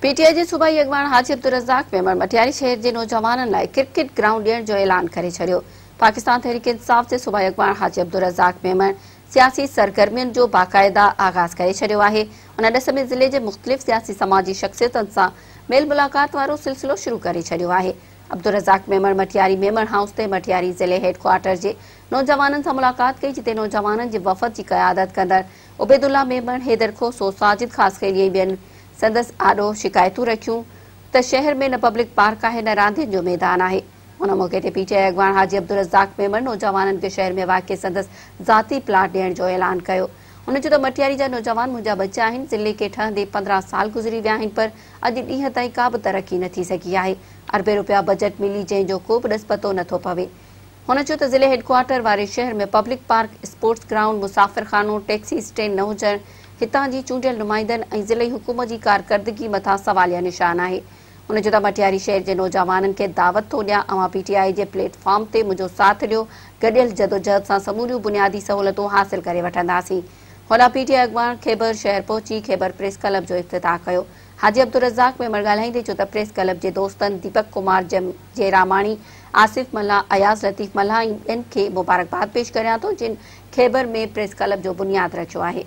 PTI जे सूबाई अॻवान हाजी अब्दुलरज़ाक मेमण मटियारी शहर जे नौजवाननि लाइ क्रिकेट ग्राउंड ॾियण जो ऐलान करे छॾियो। पाकिस्तान तहरीक इंसाफ़ जे सूबाई अॻवान हाजी अब्दुलरज़ाक मेमण सियासी सरगर्मियुनि जो बाक़ायदा आगाज़ करे छॾियो आहे। उन ॾिस में ज़िले जे मुख़्तलिफ़ सियासी समाजी शख़्सियतुनि सां मेल मुलाक़ात वारो सिलसिलो शुरू करे छॾियो आहे। अब्दुलरज़ाक मेमण मटियारी मेमण हाउस ते मटियारी ज़िले हेडक्वार्टर जे नौजवाननि सां मुलाक़ात कई, जिते नौजवाननि जे वफ़द जी क़यादत कंदड़ उबैदुल्ला मेमण, हैदर खोसो, साजिद ख़ासखेली ऐं ॿियनि संदसि आॾो शिकायतूं रखियूं त शहर में न पब्लिक पार्क आहे, न रांदियुनि जो मैदान आहे। उन मौक़े ते पीटीआई अॻवान हाजी अब्दुलरज़ाक मेमण नौजवाननि खे शहर में वाक़िअ संदसि ज़ाती प्लाट ॾियण जो ऐलान कयो। उन चयो त मटियारी जा नौजवान मुंहिंजा बच्चा आहिनि। ज़िले खे ठहंदे 15 साल गुज़री विया आहिनि, पर अॼु ॾींहं ताईं का बि तरक़ी न थी सघी आहे। अरबे रुपया बजट मिली, जंहिंजो को बि ॾस पतो नथो पवे। हुन चयो त ज़िले हेडक्वार्टर वारे शहर में पब्लिक पार्क, स्पोर्ट्स ग्राउंड, मुसाफ़िरखानो, टैक्सी स्टैंड न हुजण हितां जी चूंडियल नुमाइंदनि ऐं ज़िले हुकूमत जी कारकर्दगी मथां सवालिया निशान आहे। उन चयो त मटियारी शहर जे नौजवाननि खे दावत थो ॾियां, अवां पीटीआई जे प्लेटफॉर्म ते मुंहिंजो साथ ॾियो। गॾियल जदोजहद सां समूरियूं बुनियादी सहूलियतूं हासिल करे वठंदासीं। होॾां पीटीआई अॻवान खैबर शहर पहुची खैबर प्रेस क्लब जो इफ़्तिताह कयो। हाजी अब्दुलरज़ाक मेमण ॻाल्हाईंदे चयो त प्रेस क्लब जे दोस्तनि दीपक कुमार जेरामाणी, आसिफ मल्हा, अयाज़ लतीफ़ मल्हा ऐं ॿियनि खे मुबारकबाद पेश करियां थो, जिन खैबर में प्रेस क्लब जो बुनियाद रखियो आहे।